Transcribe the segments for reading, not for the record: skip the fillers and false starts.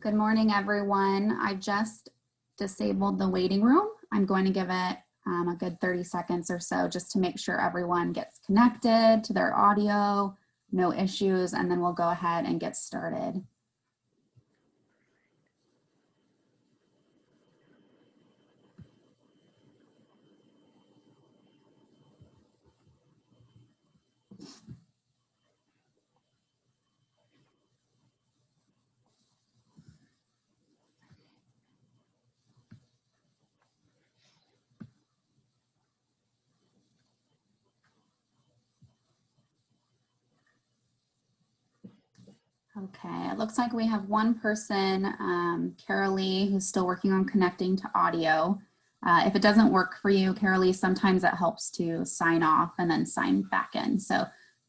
Good morning, everyone. I just disabled the waiting room. I'm going to give it a good 30 seconds or so just to make sure everyone gets connected to their audio, no issues, and then we'll go ahead and get started. Okay, it looks like we have one person, Carolee, who's still working on connecting to audio. If it doesn't work for you, Carolee, sometimes it helps to sign off and then sign back in. So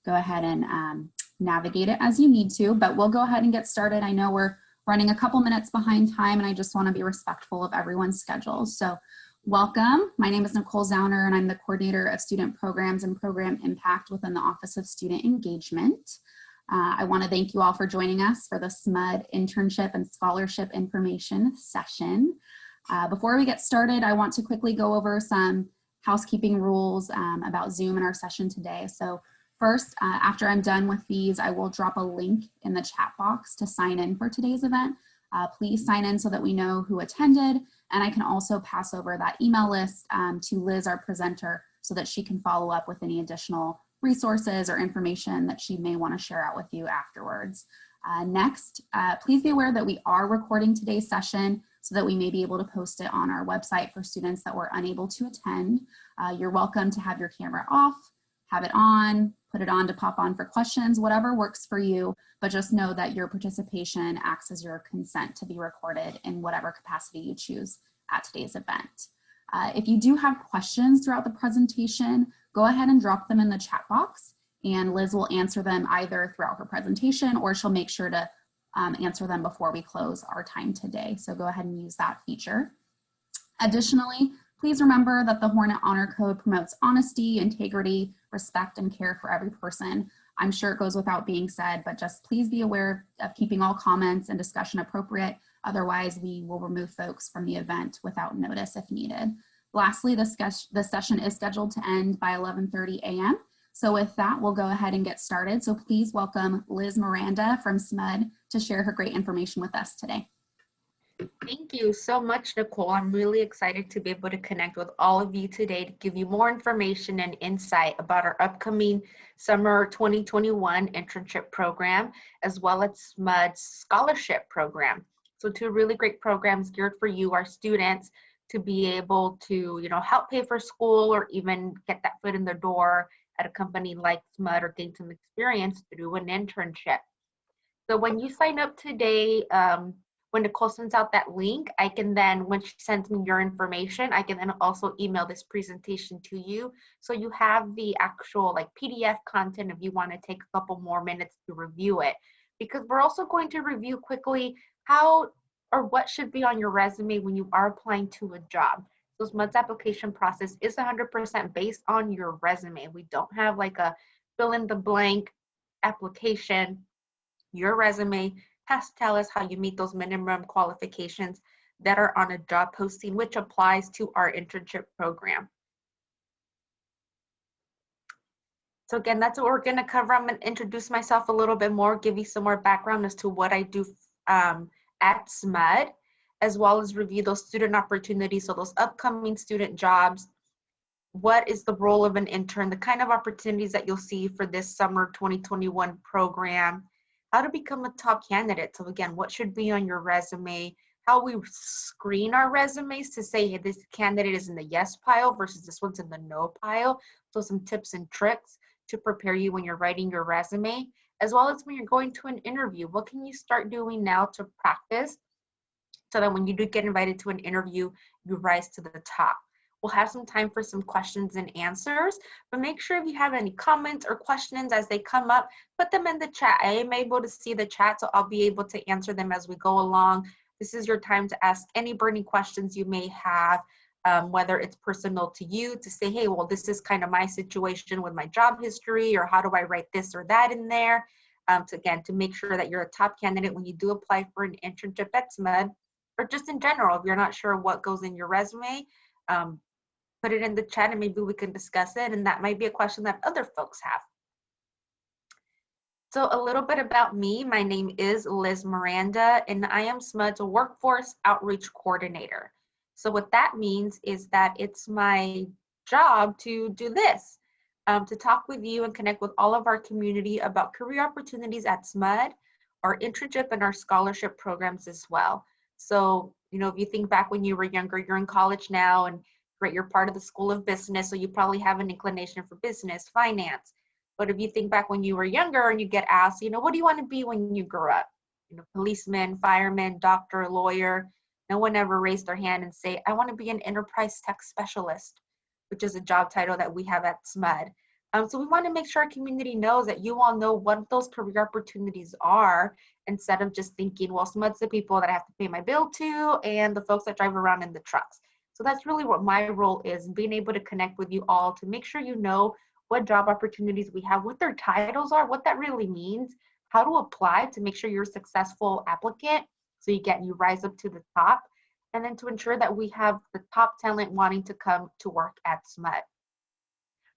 go ahead and navigate it as you need to, but we'll go ahead and get started. I know we're running a couple minutes behind time and I just want to be respectful of everyone's schedules. So welcome. My name is Nicole Zauner and I'm the coordinator of student programs and program impact within the Office of Student Engagement. I want to thank you all for joining us for the SMUD Internship and Scholarship Information session. Before we get started, I want to quickly go over some housekeeping rules about Zoom in our session today. So first, after I'm done with these, I will drop a link in the chat box to sign in for today's event. Please sign in so that we know who attended, and I can also pass over that email list to Liz, our presenter, so that she can follow up with any additional resources or information that she may want to share out with you afterwards. Next, please be aware that we are recording today's session so that we may be able to post it on our website for students that were unable to attend. You're welcome to have your camera off, have it on, put it on to pop on for questions, whatever works for you, but just know that your participation acts as your consent to be recorded in whatever capacity you choose at today's event. If you do have questions throughout the presentation, go ahead and drop them in the chat box and Liz will answer them either throughout her presentation or she'll make sure to answer them before we close our time today. So go ahead and use that feature. Additionally, please remember that the Hornet Honor Code promotes honesty, integrity, respect, and care for every person. I'm sure it goes without being said, but just please be aware of keeping all comments and discussion appropriate. Otherwise, we will remove folks from the event without notice if needed. Lastly, the session is scheduled to end by 11:30 a.m. So with that, we'll go ahead and get started. So please welcome Liz Miranda from SMUD to share her great information with us today. Thank you so much, Nicole. I'm really excited to be able to connect with all of you today to give you more information and insight about our upcoming summer 2021 internship program, as well as SMUD's scholarship program. So two really great programs geared for you, our students, to be able to, help pay for school or even get that foot in the door at a company like SMUD or gain some experience through an internship. So when you sign up today, when Nicole sends out that link, I can then, when she sends me your information, I can then also email this presentation to you. So you have the actual PDF content if you want to take a couple more minutes to review it. Because we're also going to review quickly how or what should be on your resume when you are applying to a job. So SMUD's application process is 100% based on your resume. We don't have a fill in the blank application. Your resume has to tell us how you meet those minimum qualifications that are on a job posting, which applies to our internship program. So again, that's what we're going to cover. I'm going to introduce myself a little bit more, give you some more background as to what I do at SMUD, as well as review those student opportunities, so those upcoming student jobs. What is the role of an intern, the kind of opportunities that you'll see for this summer 2021 program, how to become a top candidate. So again, what should be on your resume, how we screen our resumes to say, hey, this candidate is in the yes pile versus this one's in the no pile. So some tips and tricks to prepare you when you're writing your resume, as well as when you're going to an interview. What can you start doing now to practice so that when you do get invited to an interview, you rise to the top? We'll have some time for some questions and answers, but make sure if you have any comments or questions as they come up, put them in the chat. I am able to see the chat, so I'll be able to answer them as we go along. This is your time to ask any burning questions you may have, whether it's personal to you, to say, hey, well, this is kind of my situation with my job history, or how do I write this or that in there? to make sure that you're a top candidate when you do apply for an internship at SMUD, or just in general, if you're not sure what goes in your resume, put it in the chat and maybe we can discuss it. And that might be a question that other folks have. So a little bit about me. My name is Liz Miranda, and I am SMUD's Workforce Outreach Coordinator. So what that means is that it's my job to do this, to talk with you and connect with all of our community about career opportunities at SMUD, our internship and our scholarship programs as well. So, you know, if you think back when you were younger, you're in college now, and right, you're part of the School of Business, so you probably have an inclination for business, finance. But if you think back when you were younger and you get asked, you know, what do you want to be when you grow up? You know, policeman, fireman, doctor, lawyer. No one ever raised their hand and say, I want to be an enterprise tech specialist, which is a job title that we have at SMUD. So we want to make sure our community knows that you all know what those career opportunities are, instead of just thinking, well, SMUD's the people that I have to pay my bill to and the folks that drive around in the trucks. So that's really what my role is, being able to connect with you all to make sure you know what job opportunities we have, what their titles are, what that really means, how to apply to make sure you're a successful applicant so you rise up to the top, and then to ensure that we have the top talent wanting to come to work at SMUD.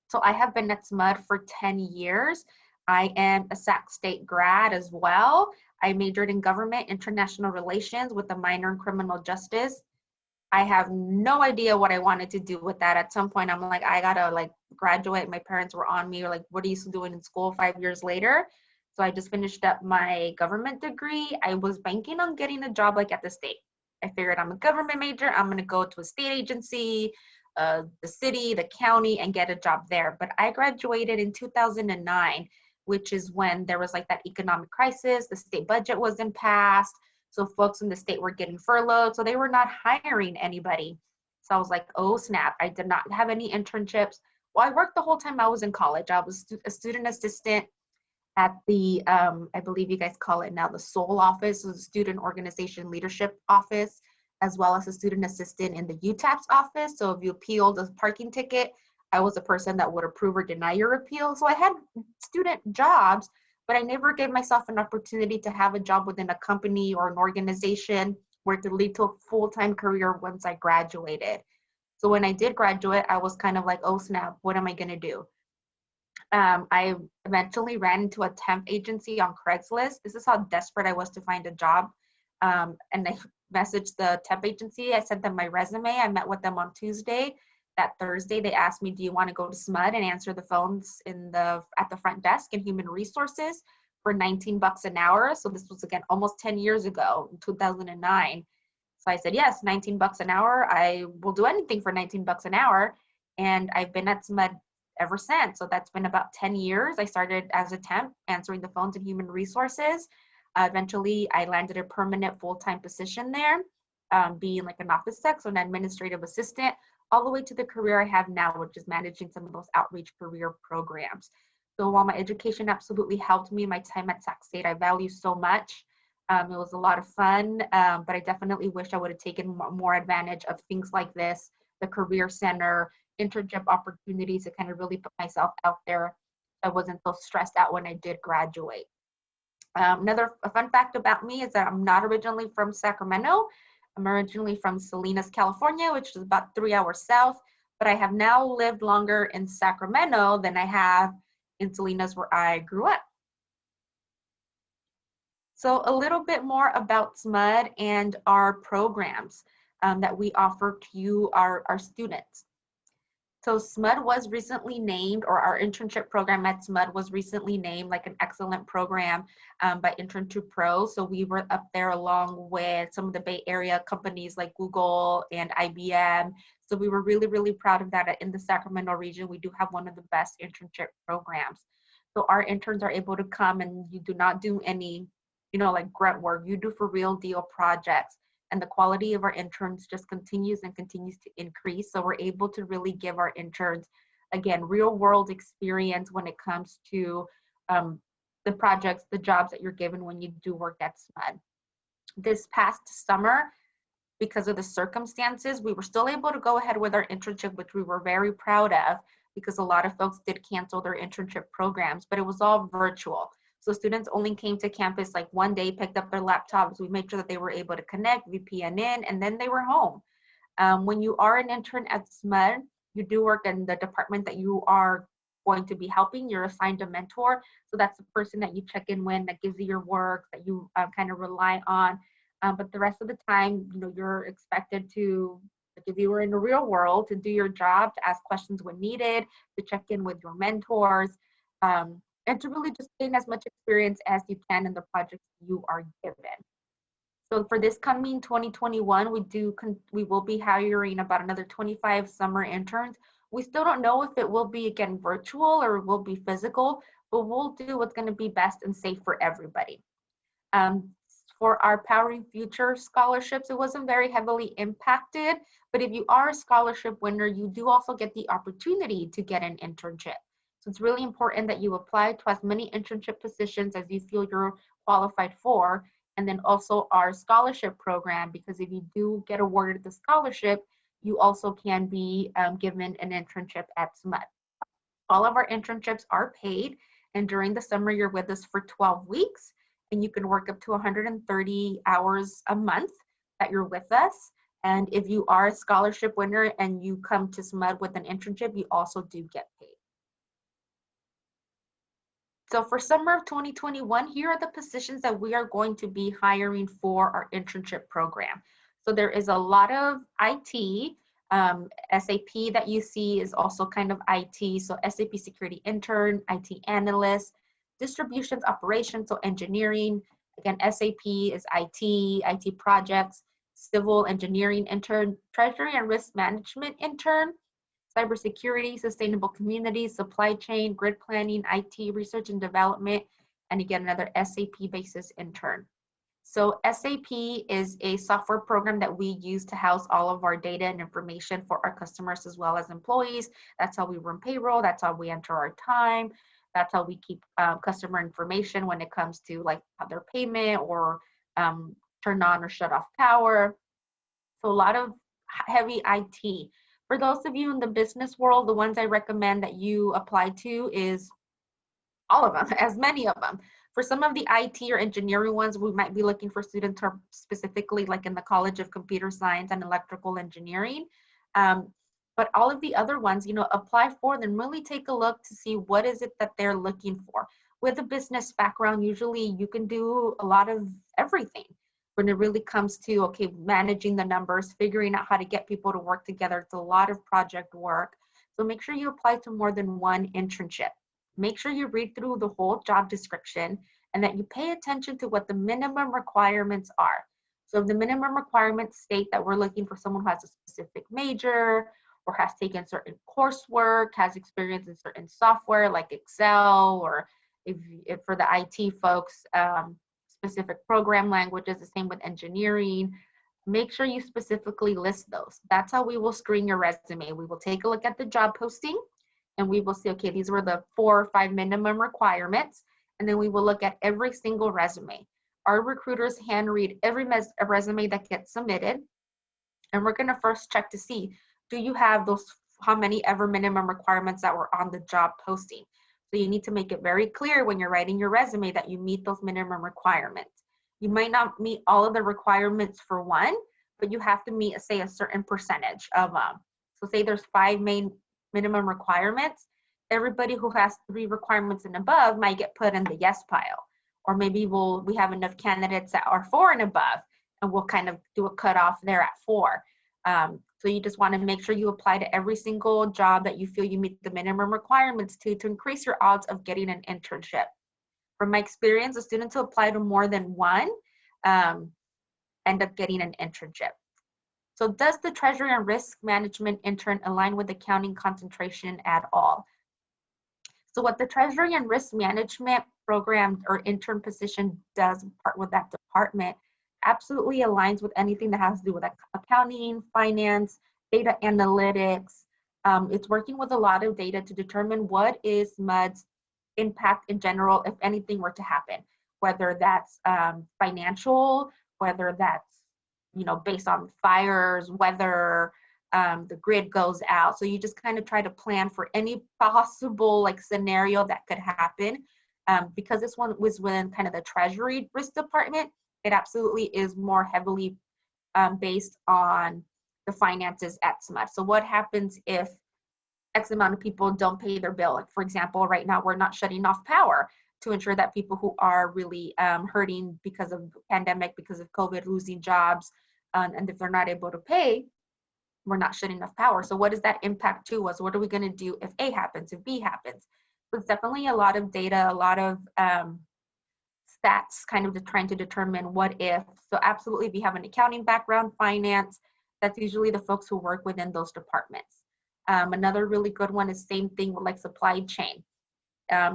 So I have been at SMUD for 10 years. I am a Sac State grad as well. I majored in government international relations with a minor in criminal justice. I have no idea what I wanted to do with that. At some point, I'm like, I gotta graduate. My parents were on me, like, what are you doing in school 5 years later? So I just finished up my government degree. I was banking on getting a job at the state. I figured I'm a government major. I'm gonna go to a state agency, the city, the county, and get a job there. But I graduated in 2009, which is when there was that economic crisis. The state budget wasn't passed. So folks in the state were getting furloughed, so they were not hiring anybody. So I was like, oh snap, I did not have any internships. Well, I worked the whole time I was in college. I was a student assistant at the, I believe you guys call it now the SOL office, so the Student Organization Leadership Office, as well as a student assistant in the UTAP's office. So if you appealed a parking ticket, I was the person that would approve or deny your appeal. So I had student jobs, but I never gave myself an opportunity to have a job within a company or an organization where it could lead to a full-time career once I graduated. So when I did graduate, I was kind of like, oh snap, what am I gonna do? I eventually ran into a temp agency on Craigslist. This is how desperate I was to find a job. And I messaged the temp agency. I sent them my resume. I met with them on Tuesday. That Thursday, they asked me, do you want to go to SMUD and answer the phones at the front desk in human resources for $19 an hour? So this was, again, almost 10 years ago, in 2009. So I said, yes, $19 an hour. I will do anything for $19 an hour. And I've been at SMUD ever since. So that's been about 10 years. I started as a temp, answering the phones in human resources. Eventually, I landed a permanent full-time position there, being an office tech, so an administrative assistant, all the way to the career I have now, which is managing some of those outreach career programs. So while my education absolutely helped me, my time at Sac State I value so much. It was a lot of fun, but I definitely wish I would have taken more advantage of things like this, the Career Center, internship opportunities to kind of really put myself out there. I wasn't so stressed out when I did graduate. Another fun fact about me is that I'm not originally from Sacramento. I'm originally from Salinas, California, which is about 3 hours south, but I have now lived longer in Sacramento than I have in Salinas, where I grew up. So a little bit more about SMUD and our programs that we offer to you, our students. So SMUD was recently named, or our internship program at SMUD was recently named an excellent program by Internship Pro. So we were up there along with some of the Bay Area companies like Google and IBM. So we were really, really proud of that. In the Sacramento region, we do have one of the best internship programs. So our interns are able to come, and you do not do any, grunt work. You do for real deal projects. And the quality of our interns just continues and continues to increase. So we're able to really give our interns, again, real world experience when it comes to the projects, the jobs that you're given when you do work at SMUD. This past summer, because of the circumstances, we were still able to go ahead with our internship, which we were very proud of, because a lot of folks did cancel their internship programs, but it was all virtual. So students only came to campus like one day, picked up their laptops. We made sure that they were able to connect, VPN in, and then they were home. When you are an intern at SMUD, you do work in the department that you are going to be helping. You're assigned a mentor. So that's the person that you check in with, that gives you your work, that you kind of rely on. But the rest of the time, you know, you're expected to, like if you were in the real world, to do your job, to ask questions when needed, to check in with your mentors, and to really just gain as much experience as you can in the projects you are given. So for this coming 2021, we will be hiring about another 25 summer interns. We still don't know if it will be, again, virtual or will be physical, but we'll do what's going to be best and safe for everybody. For our Powering Future scholarships, it wasn't very heavily impacted, but if you are a scholarship winner, you do also get the opportunity to get an internship. So it's really important that you apply to as many internship positions as you feel you're qualified for, and then also our scholarship program, because if you do get awarded the scholarship, you also can be given an internship at SMUD. All of our internships are paid, and during the summer, you're with us for 12 weeks, and you can work up to 130 hours a month that you're with us. And if you are a scholarship winner and you come to SMUD with an internship, you also do get paid. So for summer of 2021, here are the positions that we are going to be hiring for our internship program. So there is a lot of IT. SAP that you see is also kind of IT. So SAP security intern, IT analyst, distributions operations, so engineering. Again, SAP is IT projects, civil engineering intern, treasury and risk management intern, cybersecurity, sustainable communities, supply chain, grid planning, IT, research and development, and again, another SAP basis intern. So SAP is a software program that we use to house all of our data and information for our customers as well as employees. That's how we run payroll. That's how we enter our time. That's how we keep customer information when it comes to like their payment or turn on or shut off power. So a lot of heavy IT. For those of you in the business world, the ones I recommend that you apply to is all of them, as many of them. For some of the IT or engineering ones, we might be looking for students who are specifically like in the College of Computer Science and Electrical Engineering. But all of the other ones, you know, apply for them, really take a look to see what is it that they're looking for. With a business background, usually you can do a lot of everything when it really comes to, okay, managing the numbers, figuring out how to get people to work together. It's a lot of project work. So make sure you apply to more than one internship. Make sure you read through the whole job description and that you pay attention to what the minimum requirements are. So if the minimum requirements state that we're looking for someone who has a specific major or has taken certain coursework, has experience in certain software like Excel, or if for the IT folks, specific program languages, the same with engineering, make sure you specifically list those. That's how we will screen your resume. We will take a look at the job posting and we will see, okay, these were the 4 or 5 minimum requirements. And then we will look at every single resume. Our recruiters hand read every resume that gets submitted. And we're gonna first check to see, do you have those, how many ever minimum requirements that were on the job posting? So you need to make it very clear when you're writing your resume that you meet those minimum requirements. You might not meet all of the requirements for one, but you have to meet, say, a certain percentage of them. So say there's 5 main minimum requirements. Everybody who has 3 requirements and above might get put in the yes pile. Or maybe we have enough candidates that are 4 and above, and we'll kind of do a cutoff there at 4. So you just want to make sure you apply to every single job that you feel you meet the minimum requirements to increase your odds of getting an internship. From my experience, the students who apply to more than one end up getting an internship. So does the treasury and risk management intern align with accounting concentration at all? So what the treasury and risk management program or intern position does part with that department absolutely aligns with anything that has to do with accounting, finance, data analytics. It's working with a lot of data to determine what is SMUD's impact in general if anything were to happen, whether that's financial, whether that's, you know, based on fires, weather, the grid goes out. So you just kind of try to plan for any possible like scenario that could happen. Because this one was within kind of the treasury risk department, it absolutely is more heavily based on the finances at SMUD. So what happens if X amount of people don't pay their bill? Like, for example, right now we're not shutting off power to ensure that people who are really hurting because of the pandemic, because of COVID, losing jobs, and if they're not able to pay, we're not shutting off power. So what does that impact to us? What are we going to do if A happens, if B happens? So it's definitely a lot of data, a lot of stats kind of trying to determine what if. So absolutely, if you have an accounting background, finance, that's usually the folks who work within those departments. Another really good one is same thing with like supply chain.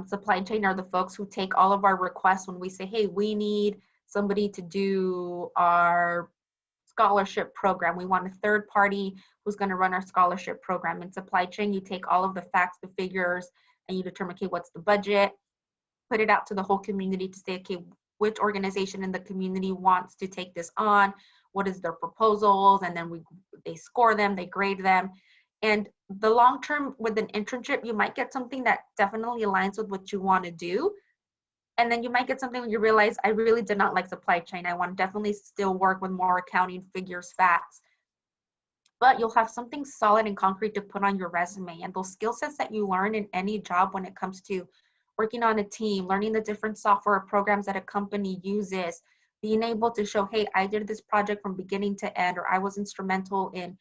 Supply chain are the folks who take all of our requests when we say, hey, we need somebody to do our scholarship program. We want a third party who's going to run our scholarship program. In supply chain, you take all of the facts, the figures, and you determine, okay, what's the budget? Put it out to the whole community to say, okay, which organization in the community wants to take this on? What is their proposals? And then they score them, they grade them. And the long term with an internship, you might get something that definitely aligns with what you want to do. And then you might get something when you realize, I really did not like supply chain. I want to definitely still work with more accounting, figures, facts. But you'll have something solid and concrete to put on your resume. And those skill sets that you learn in any job when it comes to working on a team, learning the different software programs that a company uses, being able to show, hey, I did this project from beginning to end, or I was instrumental in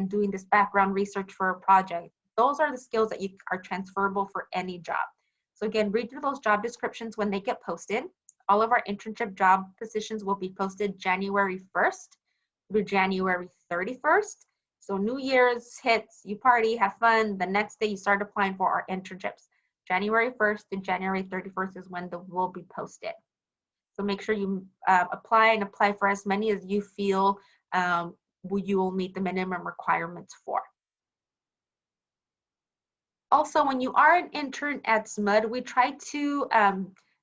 doing this background research for a project. Those are the skills that are transferable for any job. So again, read through those job descriptions when they get posted. All of our internship job positions will be posted January 1st through January 31st. So New Year's hits, you party, have fun. The next day you start applying for our internships. January 1st to January 31st is when they will be posted. So make sure you apply for as many as you feel you will meet the minimum requirements for. Also, when you are an intern at SMUD, we try to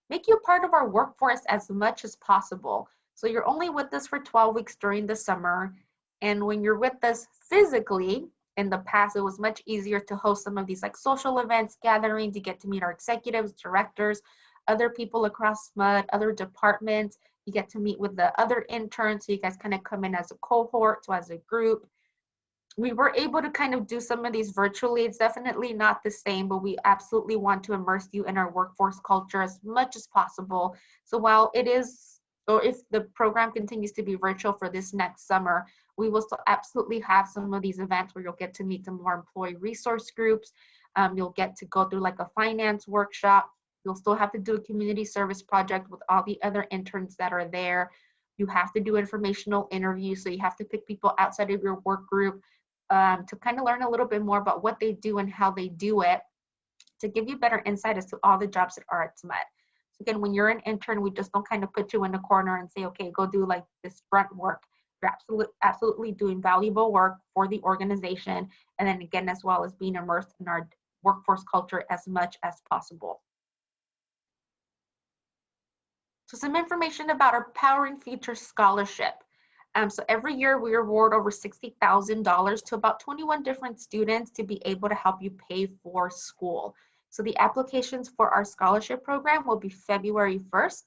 make you part of our workforce as much as possible. So you're only with us for 12 weeks during the summer. And when you're with us physically, in the past, it was much easier to host some of these like social events, gathering to get to meet our executives, directors, other people across SMUD, other departments. You get to meet with the other interns, so you guys kind of come in as a cohort, so as a group. We were able to kind of do some of these virtually. It's definitely not the same, but we absolutely want to immerse you in our workforce culture as much as possible. So while it is, or if the program continues to be virtual for this next summer, we will still absolutely have some of these events where you'll get to meet some more employee resource groups. You'll get to go through like a finance workshop. You'll still have to do a community service project with all the other interns that are there. You have to do informational interviews, so you have to pick people outside of your work group to kind of learn a little bit more about what they do and how they do it, to give you better insight as to all the jobs that are at SMUD. So again, when you're an intern, we just don't kind of put you in a corner and say, okay, go do like this front work. You're absolutely doing valuable work for the organization, and then again, as well as being immersed in our workforce culture as much as possible. So some information about our Powering Future Scholarship. So every year we award over $60,000 to about 21 different students to be able to help you pay for school. So the applications for our scholarship program will be February 1st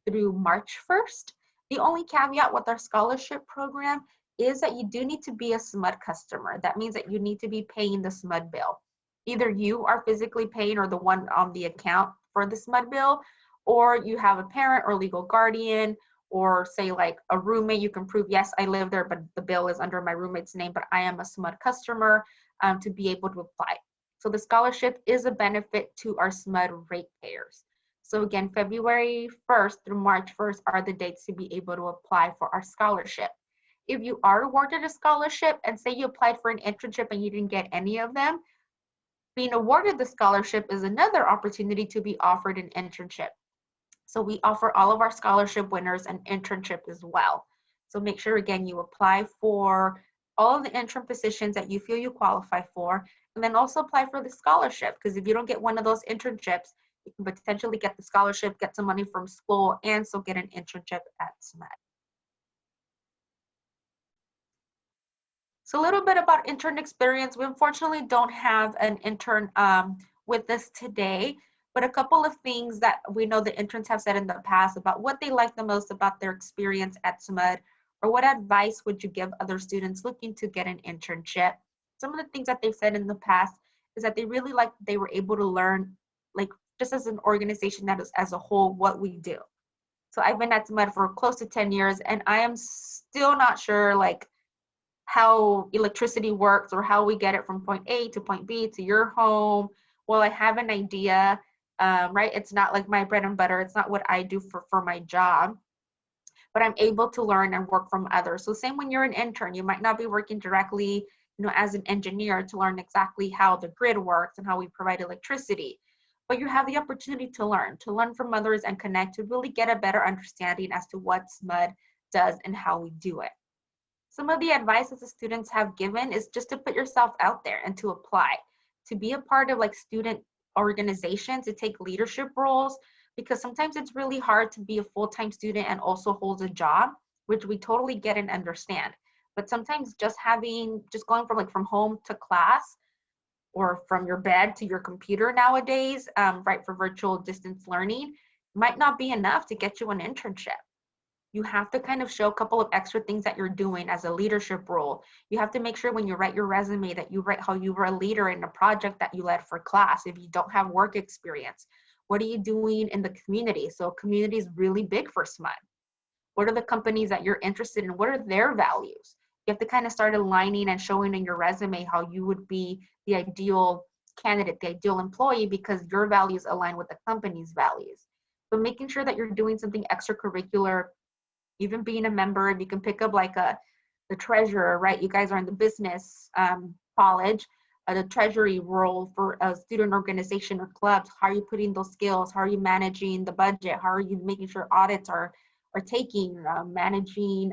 through March 1st. The only caveat with our scholarship program is that you do need to be a SMUD customer. That means that you need to be paying the SMUD bill. Either you are physically paying or the one on the account for the SMUD bill, or you have a parent or legal guardian, or say like a roommate. You can prove, yes, I live there, but the bill is under my roommate's name, but I am a SMUD customer to be able to apply. So the scholarship is a benefit to our SMUD ratepayers. So again, February 1st through March 1st are the dates to be able to apply for our scholarship. If you are awarded a scholarship and say you applied for an internship and you didn't get any of them, being awarded the scholarship is another opportunity to be offered an internship. So we offer all of our scholarship winners an internship as well. So make sure, again, you apply for all of the intern positions that you feel you qualify for, and then also apply for the scholarship, because if you don't get one of those internships, you can potentially get the scholarship, get some money from school, and so get an internship at SMUD. So a little bit about intern experience. We unfortunately don't have an intern with us today, But a couple of things that we know the interns have said in the past about what they like the most about their experience at SMUD, or what advice would you give other students looking to get an internship? Some of the things that they've said in the past is that they really like they were able to learn, like just as an organization that is as a whole, what we do. So I've been at SMUD for close to 10 years, and I am still not sure like how electricity works or how we get it from point A to point B to your home. Well, I have an idea, right? It's not like my bread and butter. It's not what I do for my job, but I'm able to learn and work from others. So same when you're an intern, you might not be working directly, as an engineer to learn exactly how the grid works and how we provide electricity. But you have the opportunity to learn from others and connect to really get a better understanding as to what SMUD does and how we do it. Some of the advice that the students have given is just to put yourself out there and to apply, to be a part of like student organizations, to take leadership roles, because sometimes it's really hard to be a full-time student and also hold a job, which we totally get and understand. But sometimes just going from home to class or from your bed to your computer nowadays, right, for virtual distance learning, might not be enough to get you an internship. You have to kind of show a couple of extra things that you're doing as a leadership role. You have to make sure when you write your resume that you write how you were a leader in a project that you led for class. If you don't have work experience, what are you doing in the community? So community is really big for SMUD. What are the companies that you're interested in? What are their values? You have to kind of start aligning and showing in your resume how you would be the ideal candidate, the ideal employee, because your values align with the company's values. But making sure that you're doing something extracurricular, even being a member, if you can pick up like the treasurer, right? You guys are in the business college, the treasury role for a student organization or clubs. How are you putting those skills? How are you managing the budget? How are you making sure audits are taking, managing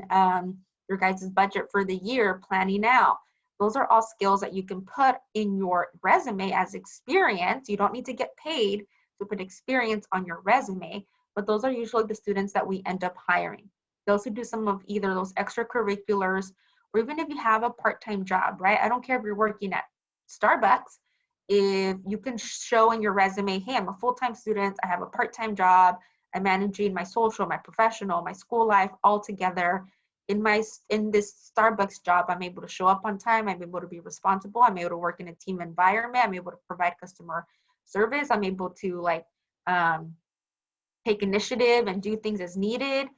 your guys' budget for the year, planning out? Those are all skills that you can put in your resume as experience. You don't need to get paid to put experience on your resume, but those are usually the students that we end up hiring. Those who do some of either those extracurriculars, or even if you have a part-time job, right? I don't care if you're working at Starbucks, if you can show in your resume, hey, I'm a full-time student, I have a part-time job, I'm managing my social, my professional, my school life all together. In this Starbucks job, I'm able to show up on time, I'm able to be responsible, I'm able to work in a team environment, I'm able to provide customer service, I'm able to take initiative and do things as needed.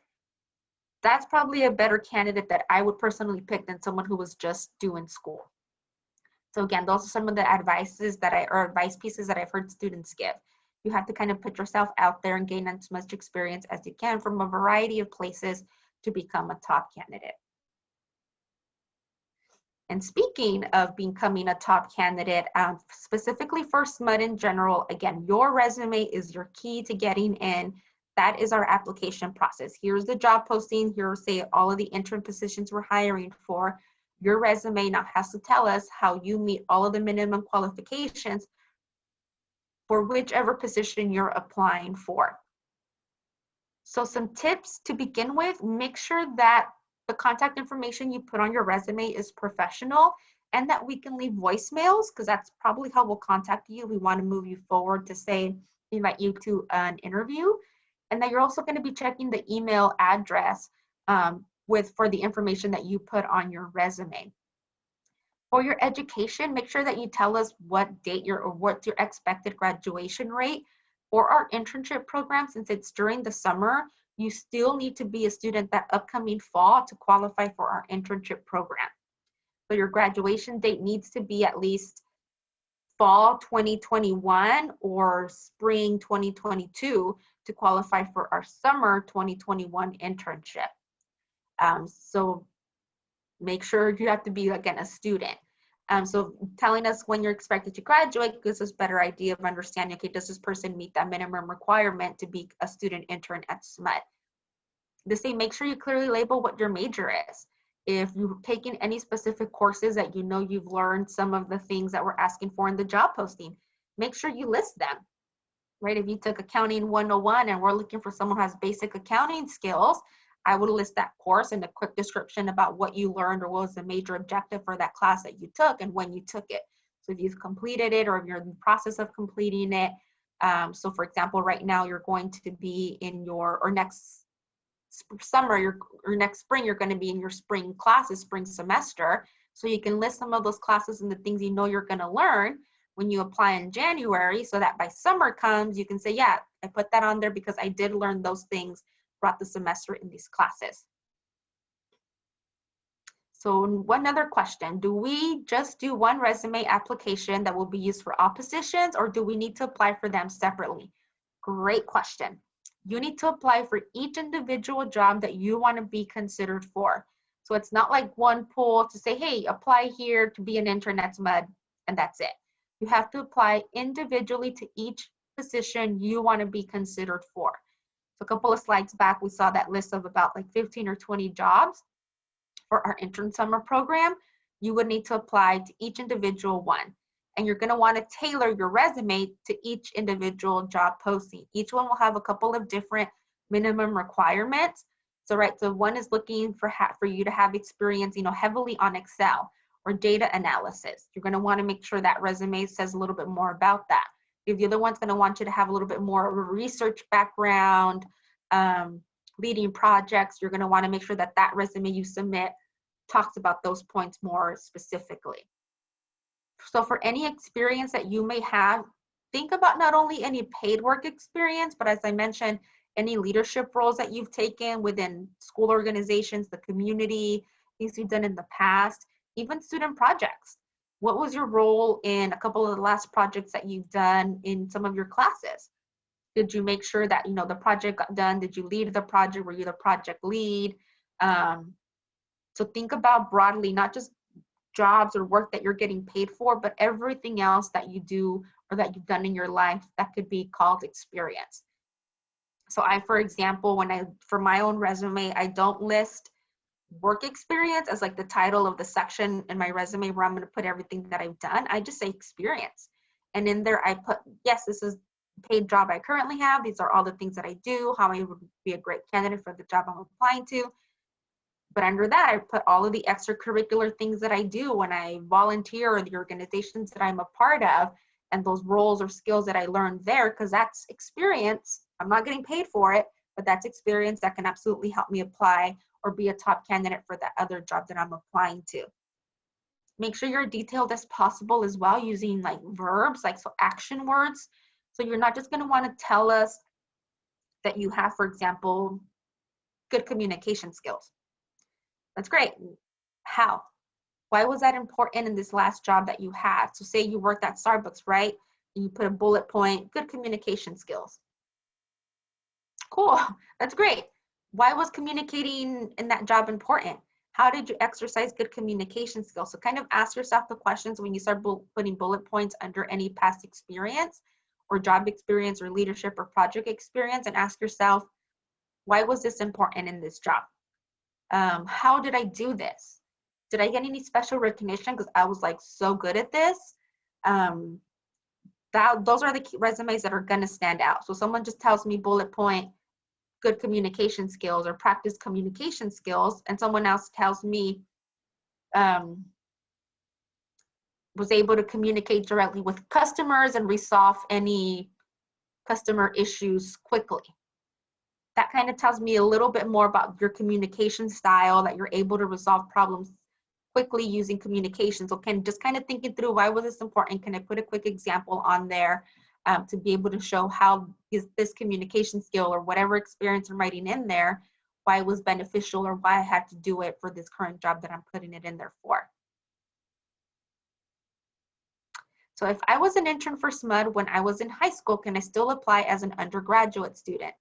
That's probably a better candidate that I would personally pick than someone who was just doing school. So again, those are some of the advice pieces that I've heard students give. You have to kind of put yourself out there and gain as much experience as you can from a variety of places to become a top candidate. And speaking of becoming a top candidate, specifically for SMUD in general, again, your resume is your key to getting in. That is our application process. Here's the job posting. Here's say all of the intern positions we're hiring for. Your resume now has to tell us how you meet all of the minimum qualifications for whichever position you're applying for. So some tips to begin with: make sure that the contact information you put on your resume is professional and that we can leave voicemails, because that's probably how we'll contact you. We want to move you forward to say, invite you to an interview. And that you're also going to be checking the email address for the information that you put on your resume. For your education, make sure that you tell us what date or what's your expected graduation rate. For our internship program, since it's during the summer, you still need to be a student that upcoming fall to qualify for our internship program. So your graduation date needs to be at least fall 2021 or spring 2022 to qualify for our summer 2021 internship. So make sure you have to be, again, a student. So telling us when you're expected to graduate gives us a better idea of understanding, okay, does this person meet that minimum requirement to be a student intern at SMUD? The same, make sure you clearly label what your major is. If you've taken any specific courses that you know you've learned some of the things that we're asking for in the job posting, make sure you list them, right? If you took Accounting 101 and we're looking for someone who has basic accounting skills, I would list that course and a quick description about what you learned or what was the major objective for that class that you took and when you took it. So if you've completed it or if you're in the process of completing it, So for example, right now you're going to be in your, or next summer, or next spring, you're going to be in your spring classes, spring semester. So you can list some of those classes and the things you know you're going to learn when you apply in January, so that by summer comes, you can say, yeah, I put that on there because I did learn those things throughout the semester in these classes. So one other question, do we just do one resume application that will be used for all positions, or do we need to apply for them separately? Great question. You need to apply for each individual job that you want to be considered for. So it's not like one pool to say, hey, apply here to be an intern at SMUD, and that's it. You have to apply individually to each position you want to be considered for. So a couple of slides back, we saw that list of about like 15 or 20 jobs. For our intern summer program, you would need to apply to each individual one. And you're going to want to tailor your resume to each individual job posting. Each one will have a couple of different minimum requirements. So, right, so one is looking for you to have experience, heavily on Excel or data analysis. You're going to want to make sure that resume says a little bit more about that. If the other one's going to want you to have a little bit more of a research background, leading projects, you're going to want to make sure that that resume you submit talks about those points more specifically. So for any experience that you may have, think about not only any paid work experience, but as I mentioned, any leadership roles that you've taken within school organizations, the community, things you've done in the past, even student projects. What was your role in a couple of the last projects that you've done in some of your classes? Did you make sure that, the project got done? Did you lead the project? Were you the project lead? So think about broadly, not just jobs or work that you're getting paid for, but everything else that you do or that you've done in your life that could be called experience. So for example, for my own resume, I don't list work experience as like the title of the section in my resume where I'm going to put everything that I've done. I just say experience. And in there I put, yes, this is the paid job I currently have. These are all the things that I do, how I would be a great candidate for the job I'm applying to. But under that, I put all of the extracurricular things that I do when I volunteer, or the organizations that I'm a part of, and those roles or skills that I learned there, because that's experience. I'm not getting paid for it, but that's experience that can absolutely help me apply or be a top candidate for that other job that I'm applying to. Make sure you're detailed as possible as well, using like verbs, so action words. So you're not just going to want to tell us that you have, for example, good communication skills. That's great. How? Why was that important in this last job that you had? So say you worked at Starbucks, right? And you put a bullet point, good communication skills. Cool, that's great. Why was communicating in that job important? How did you exercise good communication skills? So kind of ask yourself the questions when you start putting bullet points under any past experience or job experience or leadership or project experience, and ask yourself, why was this important in this job? How did I do this? Did I get any special recognition because I was like so good at this? Those are the key resumes that are going to stand out. So someone just tells me bullet point, good communication skills or practice communication skills, and someone else tells me was able to communicate directly with customers and resolve any customer issues quickly. That kind of tells me a little bit more about your communication style, that you're able to resolve problems quickly using communication. So just kind of thinking through, why was this important? Can I put a quick example on there to be able to show how is this communication skill or whatever experience I'm writing in there, why it was beneficial or why I had to do it for this current job that I'm putting it in there for. So if I was an intern for SMUD when I was in high school, can I still apply as an undergraduate student?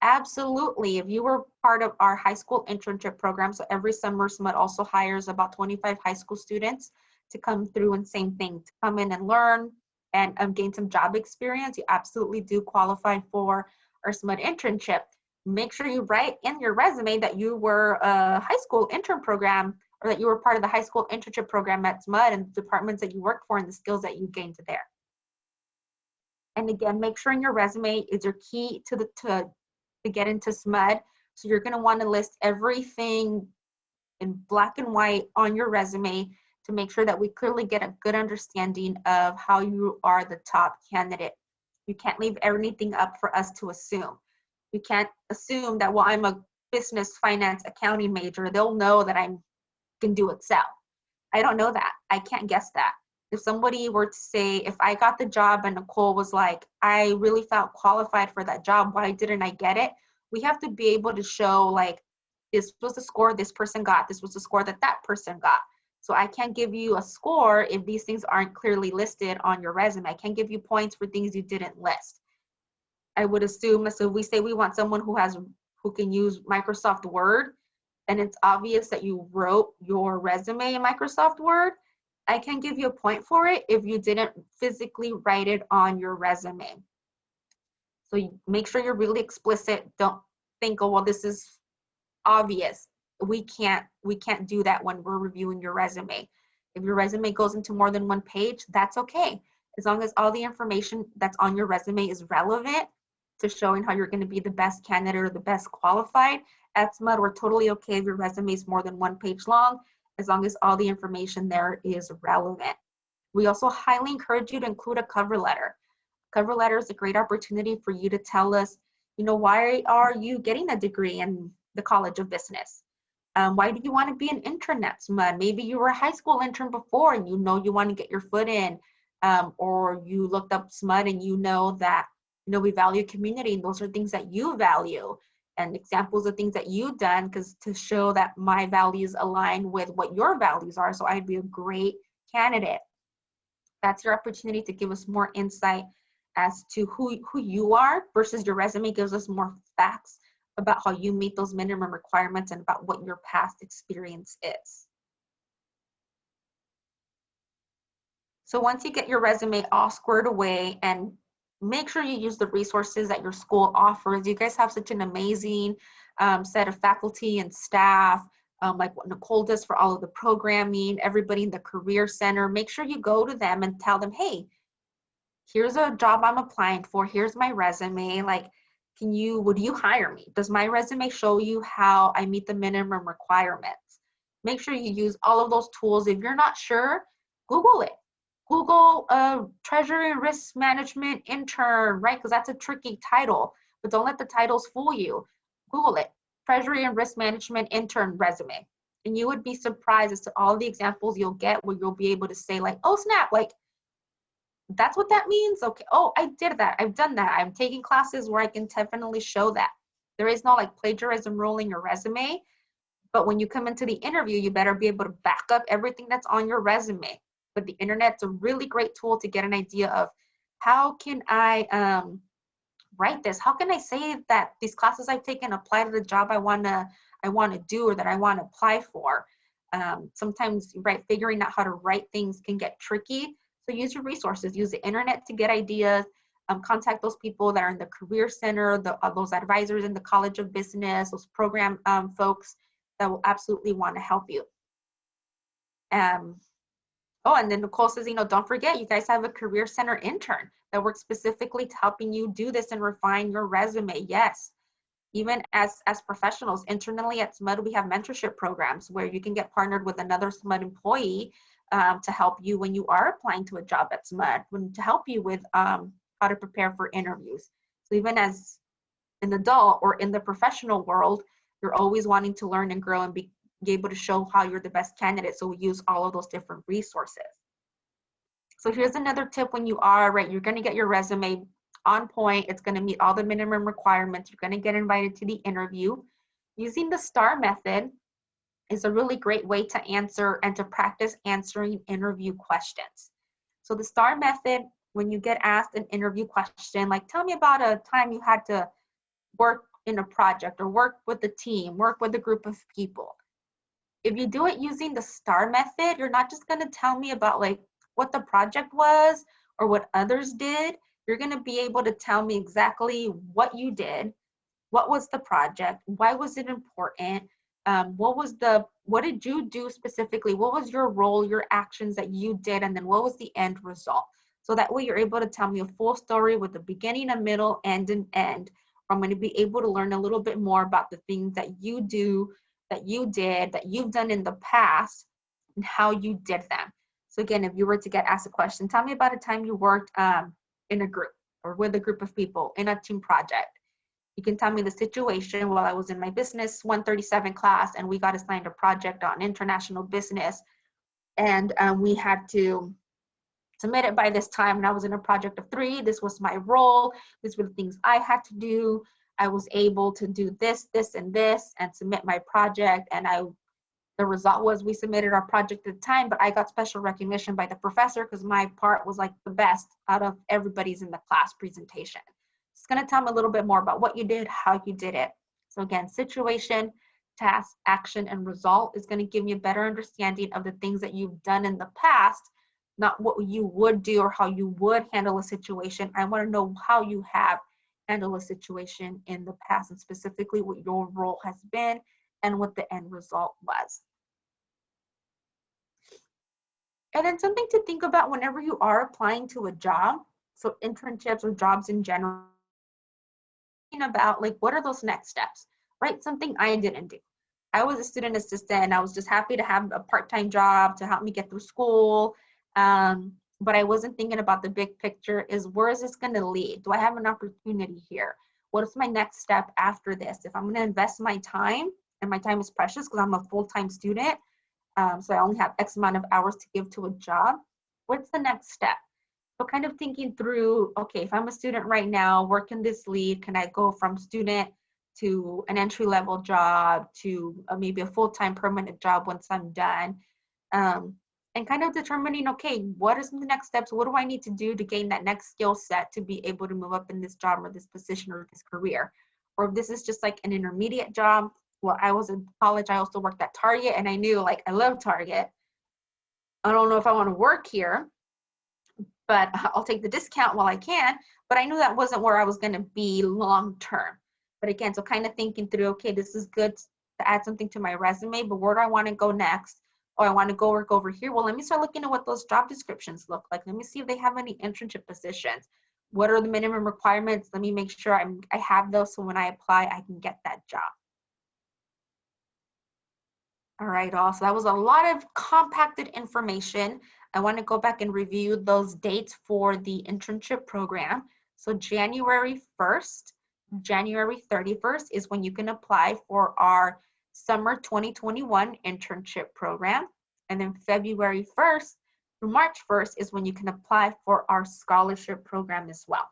Absolutely. If you were part of our high school internship program, so every summer SMUD also hires about 25 high school students to come through, and same thing, to come in and learn and gain some job experience, you absolutely do qualify for our SMUD internship. Make sure you write in your resume that you were a high school intern program, or that you were part of the high school internship program at SMUD and the departments that you worked for and the skills that you gained there. And again, make sure in your resume is your key to get into SMUD. So you're going to want to list everything in black and white on your resume to make sure that we clearly get a good understanding of how you are the top candidate You can't leave anything up for us to assume. You can't assume that, well, I'm a business, finance, accounting major. They'll know that I can do Excel. I don't know that. I can't guess that. If somebody were to say, if I got the job and Nicole was like, I really felt qualified for that job, why didn't I get it? We have to be able to show like, this was the score this person got, this was the score that that person got. So I can't give you a score if these things aren't clearly listed on your resume. I can't give you points for things you didn't list. I would assume, so if we say we want someone who can use Microsoft Word, and it's obvious that you wrote your resume in Microsoft Word, I can give you a point for it if you didn't physically write it on your resume. So you make sure you're really explicit. Don't think, oh, well, this is obvious. We can't do that when we're reviewing your resume. If your resume goes into more than one page, that's okay. As long as all the information that's on your resume is relevant to showing how you're going to be the best candidate or the best qualified, at SMUD, we're totally okay if your resume is more than one page long, as long as all the information there is relevant. We also highly encourage you to include a cover letter. Cover letter is a great opportunity for you to tell us, why are you getting a degree in the College of Business? Why do you want to be an intern at SMUD? Maybe you were a high school intern before and you want to get your foot in, or you looked up SMUD and you know that, we value community and those are things that you value, and examples of things that you've done, because to show that my values align with what your values are, so I'd be a great candidate. That's your opportunity to give us more insight as to who you are versus your resume gives us more facts about how you meet those minimum requirements and about what your past experience is. So once you get your resume all squared away, and make sure you use the resources that your school offers. You guys have such an amazing set of faculty and staff, like what Nicole does for all of the programming, everybody in the Career Center. Make sure you go to them and tell them, hey, here's a job I'm applying for. Here's my resume. Like, would you hire me? Does my resume show you how I meet the minimum requirements? Make sure you use all of those tools. If you're not sure, Google it. Google Treasury and Risk Management intern, right? Because that's a tricky title, but don't let the titles fool you. Google it, Treasury and Risk Management intern resume. And you would be surprised as to all the examples you'll get where you'll be able to say like, oh snap, like that's what that means? Okay, oh, I did that, I've done that. I'm taking classes where I can definitely show that. There is no like plagiarism rule in your resume, but when you come into the interview, you better be able to back up everything that's on your resume. But the internet's a really great tool to get an idea of how can I write this? How can I say that these classes I've taken apply to the job I want to do or that I want to apply for? Sometimes, right, figuring out how to write things can get tricky. So use your resources, use the internet to get ideas. Contact those people that are in the Career Center, those advisors in the College of Business, those program folks that will absolutely want to help you. Oh, and then Nicole says, don't forget, you guys have a Career Center intern that works specifically to helping you do this and refine your resume. Yes, even as professionals internally at SMUD, we have mentorship programs where you can get partnered with another SMUD employee to help you when you are applying to a job at SMUD, to help you with how to prepare for interviews. So even as an adult or in the professional world, you're always wanting to learn and grow and be able to show how you're the best candidate. So we use all of those different resources. So here's another tip when you are, right, you're going to get your resume on point. It's going to meet all the minimum requirements. You're going to get invited to the interview. Using the STAR method is a really great way to answer and to practice answering interview questions. So the STAR method, when you get asked an interview question, like tell me about a time you had to work in a project or work with a team, work with a group of people. If you do it using the STAR method, you're not just going to tell me about like what the project was or what others did. You're going to be able to tell me exactly what you did, what was the project, why was it important, what did you do specifically, what was your role, your actions that you did, and then what was the end result. So that way you're able to tell me a full story with a beginning, a middle, and an end. I'm going to be able to learn a little bit more about the things that you do, that you did, that you've done in the past, and how you did them. So again, if you were to get asked a question, tell me about a time you worked in a group. or with a group of people in a team project. You can tell me the situation while I was in my business 137 class and we got assigned a project on international business, and we had to submit it by this time, and I was in a project of 3. This was my role. These were the things I had to do. I was able to do this, this, and this, and submit my project. And the result was we submitted our project at the time, but I got special recognition by the professor because my part was like the best out of everybody's in the class presentation. It's going to tell me a little bit more about what you did, how you did it. So again, situation, task, action, and result is going to give me a better understanding of the things that you've done in the past, not what you would do or how you would handle a situation. I want to know how you have handled a situation in the past, and specifically what your role has been and what the end result was. And then something to think about whenever you are applying to a job, so internships or jobs in general, about like, what are those next steps, right? Something I didn't do. I was a student assistant and I was just happy to have a part-time job to help me get through school. But I wasn't thinking about the big picture, is where is this going to lead? Do I have an opportunity here? What is my next step after this? If I'm going to invest my time, and my time is precious because I'm a full-time student, so I only have X amount of hours to give to a job, what's the next step? So kind of thinking through, okay, if I'm a student right now, where can this lead? Can I go from student to an entry-level job to maybe a full-time permanent job once I'm done? And kind of determining, okay, what is the next steps? What do I need to do to gain that next skill set to be able to move up in this job or this position or this career? Or if this is just like an intermediate job, well, I was in college, I also worked at Target, and I knew, like, I love Target. I don't know if I want to work here, but I'll take the discount while I can. But I knew that wasn't where I was going to be long term. But again, so kind of thinking through, okay, this is good to add something to my resume, but where do I want to go next? Or I want to go work over here. Well, let me start looking at what those job descriptions look like. Let me see if they have any internship positions. What are the minimum requirements? Let me make sure I have those, so when I apply, I can get that job. All right, all. So that was a lot of compacted information. I want to go back and review those dates for the internship program. So January 1st, January 31st is when you can apply for our summer 2021 internship program. And then February 1st through March 1st is when you can apply for our scholarship program as well.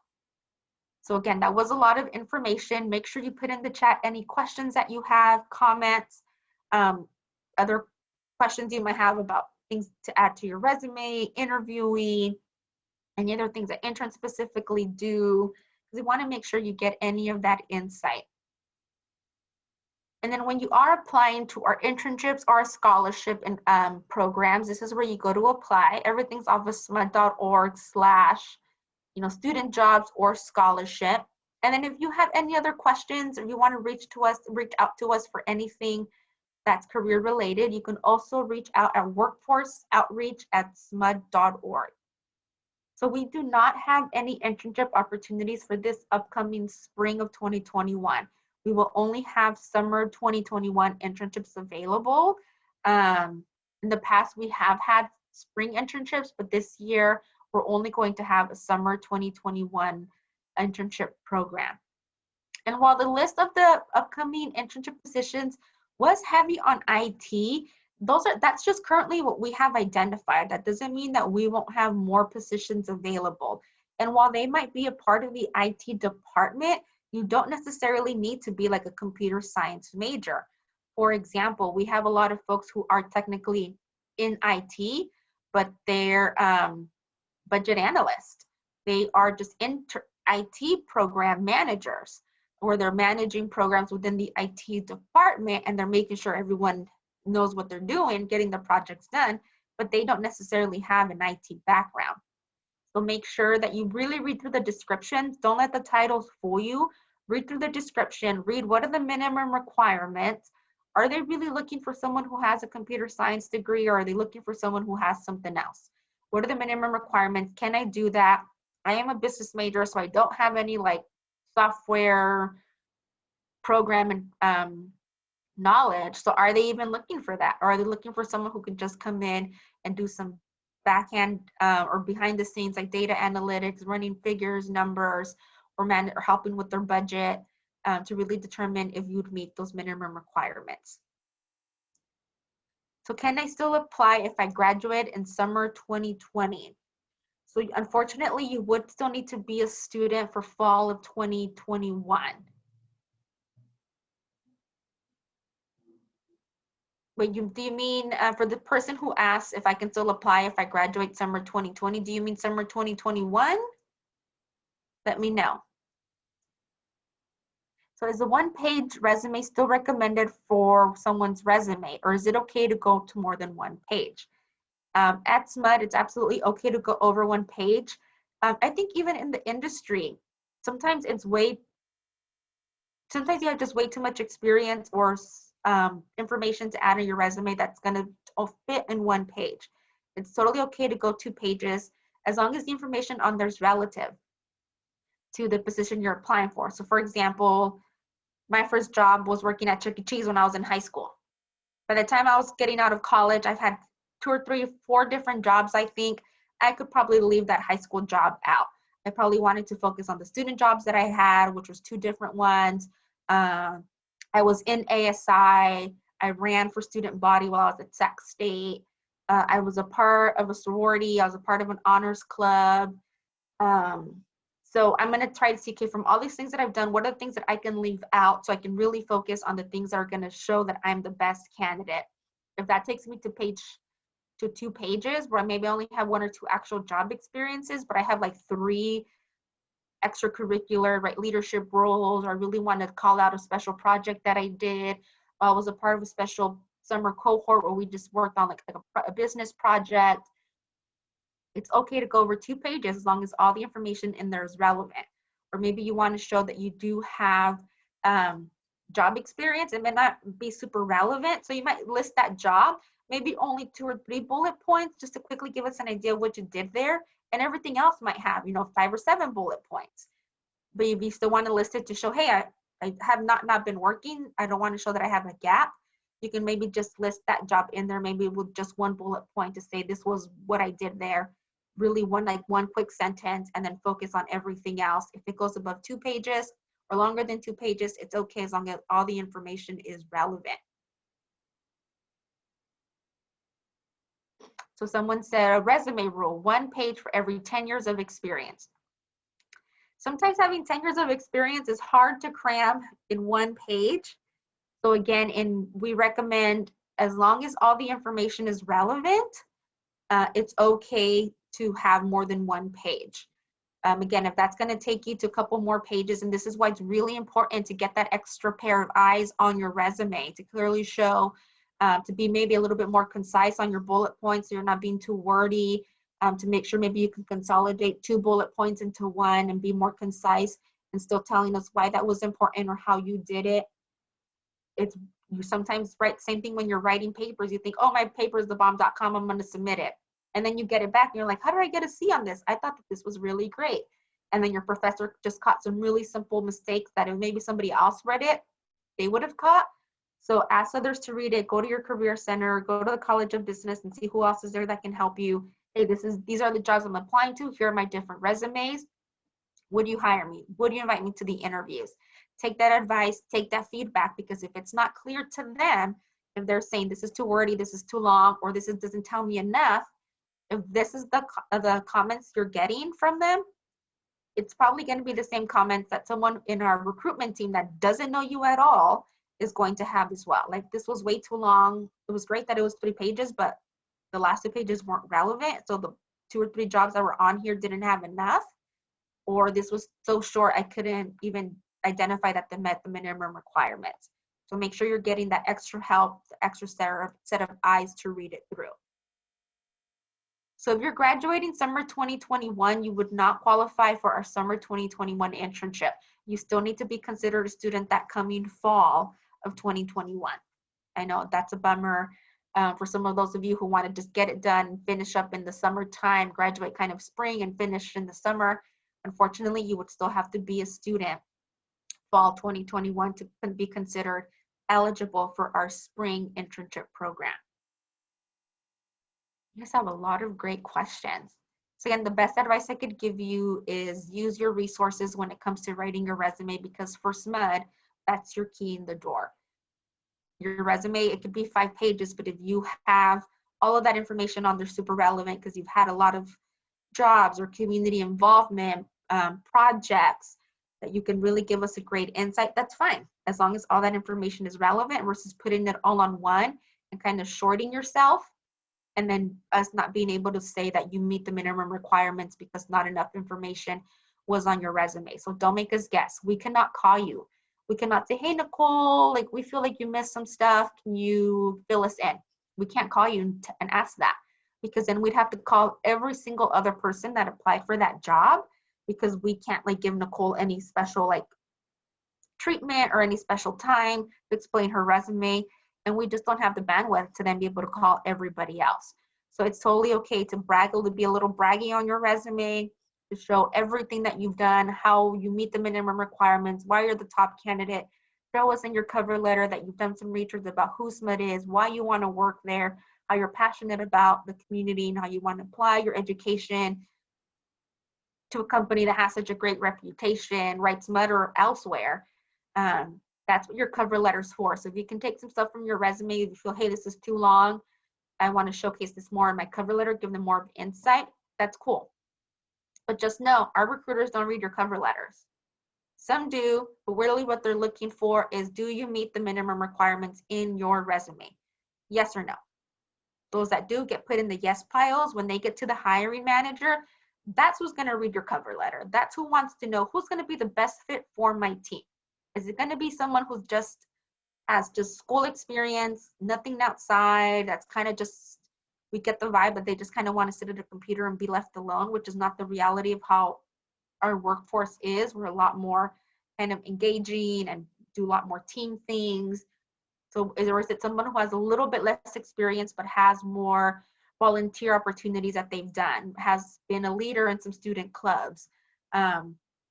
So again, that was a lot of information. Make sure you put in the chat any questions that you have, comments, other questions you might have about things to add to your resume, interviewing, any other things that interns specifically do, because we want to make sure you get any of that insight. And then when you are applying to our internships or our scholarship and programs, this is where you go to apply. Everything's off of smud.org/student jobs or scholarship. And then if you have any other questions or you want to reach out to us for anything that's career related, you can also reach out at workforceoutreach@smud.org. So we do not have any internship opportunities for this upcoming spring of 2021. We will only have summer 2021 internships available. In the past, we have had spring internships, but this year we're only going to have a summer 2021 internship program. And while the list of the upcoming internship positions was heavy on IT, that's just currently what we have identified. That doesn't mean that we won't have more positions available. And while they might be a part of the IT department, you don't necessarily need to be like a computer science major. For example, we have a lot of folks who are technically in IT, but they're budget analysts. They are just IT program managers, or they're managing programs within the IT department, and they're making sure everyone knows what they're doing, getting the projects done, but they don't necessarily have an IT background. So make sure that you really read through the descriptions. Don't let the titles fool you. Read through the description. Read what are the minimum requirements. Are they really looking for someone who has a computer science degree, or are they looking for someone who has something else? What are the minimum requirements? Can I do that? I am a business major, so I don't have any like software program and knowledge. So are they even looking for that? Or are they looking for someone who can just come in and do some backhand or behind the scenes, like data analytics, running figures, numbers, or helping with their budget to really determine if you'd meet those minimum requirements. So can I still apply if I graduate in summer 2020? So unfortunately, you would still need to be a student for fall of 2021. Wait, do you mean for the person who asks if I can still apply if I graduate summer 2020, do you mean summer 2021? Let me know. So is the one-page resume still recommended for someone's resume, or is it okay to go to more than one page? At SMUD, it's absolutely okay to go over one page. I think even in the industry, sometimes you have just way too much experience or information to add in your resume that's going to fit in one page. It's totally okay to go 2 pages as long as the information on there is relative to the position you're applying for. So for example, my first job was working at Chuck E. Cheese when I was in high school. By the time I was getting out of college, I've had 2 or 3 or 4 different jobs. I think I could probably leave that high school job out. I probably wanted to focus on the student jobs that I had, which was 2 different ones. I was in ASI. I ran for student body while I was at Sac State. I was a part of a sorority. I was a part of an honors club. So I'm going to try to see, okay, from all these things that I've done, what are the things that I can leave out so I can really focus on the things that are going to show that I'm the best candidate. If that takes me to 2 pages where I maybe only have 1 or 2 actual job experiences, but I have like 3 extracurricular, right, leadership roles, or I really want to call out a special project that I did. I was a part of a special summer cohort where we just worked on like a business project. It's okay to go over 2 pages as long as all the information in there is relevant. Or maybe you want to show that you do have job experience. It may not be super relevant, so you might list that job, maybe only 2 or 3 bullet points just to quickly give us an idea of what you did there, and everything else might have, 5 or 7 bullet points. But if you still want to list it to show, hey, I have not been working, I don't want to show that I have a gap, you can maybe just list that job in there, maybe with just 1 bullet point to say this was what I did there. Really one quick sentence, and then focus on everything else. If it goes above 2 pages or longer than 2 pages, it's okay as long as all the information is relevant. So someone said a resume rule, 1 page for every 10 years of experience. Sometimes having 10 years of experience is hard to cram in 1 page. So again, we recommend, as long as all the information is relevant, it's okay to have more than 1 page. Again, if that's going to take you to a couple more pages, and this is why it's really important to get that extra pair of eyes on your resume to clearly show, to be maybe a little bit more concise on your bullet points so you're not being too wordy, to make sure maybe you can consolidate 2 bullet points into 1 and be more concise and still telling us why that was important or how you did it. You sometimes write, same thing when you're writing papers, you think, oh, my paper is thebomb.com, I'm going to submit it. And then you get it back and you're like, how did I get a C on this? I thought that this was really great. And then your professor just caught some really simple mistakes that if maybe somebody else read it, they would have caught. So ask others to read it, go to your career center, go to the College of Business and see who else is there that can help you. Hey, these are the jobs I'm applying to. Here are my different resumes. Would you hire me? Would you invite me to the interviews? Take that advice, take that feedback, because if it's not clear to them, if they're saying this is too wordy, this is too long, or this doesn't tell me enough, if this is the comments you're getting from them, it's probably going to be the same comments that someone in our recruitment team that doesn't know you at all is going to have as well. Like, this was way too long. It was great that it was 3 pages, but the last 2 pages weren't relevant. So the 2 or 3 jobs that were on here didn't have enough, or this was so short I couldn't even identify that they met the minimum requirements. So make sure you're getting that extra help, the extra set of eyes to read it through. So if you're graduating summer 2021, you would not qualify for our summer 2021 internship. You still need to be considered a student that coming fall of 2021. I know that's a bummer for some of those of you who want to just get it done, finish up in the summertime, graduate kind of spring and finish in the summer. Unfortunately, you would still have to be a student fall 2021 to be considered eligible for our spring internship program. You guys have a lot of great questions. So again, the best advice I could give you is use your resources when it comes to writing your resume, because for SMUD, that's your key in the door. Your resume, it could be 5 pages, but if you have all of that information on there super relevant because you've had a lot of jobs or community involvement, projects that you can really give us a great insight, that's fine. As long as all that information is relevant versus putting it all on one and kind of shorting yourself, and then us not being able to say that you meet the minimum requirements because not enough information was on your resume. So don't make us guess. We cannot call you. We cannot say, hey, Nicole, like we feel like you missed some stuff. Can you fill us in? We can't call you and ask that, because then we'd have to call every single other person that applied for that job, because we can't like give Nicole any special like treatment or any special time to explain her resume. And we just don't have the bandwidth to then be able to call everybody else. So it's totally okay to brag, to be a little braggy on your resume, to show everything that you've done, how you meet the minimum requirements, why you're the top candidate. Show us in your cover letter that you've done some research about who SMUD is, why you want to work there, how you're passionate about the community, and how you want to apply your education to a company that has such a great reputation, right, SMUD or elsewhere. That's what your cover letter's for. So if you can take some stuff from your resume, if you feel, hey, this is too long, I want to showcase this more in my cover letter, give them more insight, that's cool. But just know, our recruiters don't read your cover letters. Some do, but really what they're looking for is, do you meet the minimum requirements in your resume? Yes or no? Those that do get put in the yes piles. When they get to the hiring manager, that's who's going to read your cover letter. That's who wants to know who's going to be the best fit for my team. Is it going to be someone who's just has just school experience, nothing outside, that's kind of just, we get the vibe that they just kind of want to sit at a computer and be left alone, which is not the reality of how our workforce is. We're a lot more kind of engaging and do a lot more team things. So is it someone who has a little bit less experience but has more volunteer opportunities that they've done, has been a leader in some student clubs,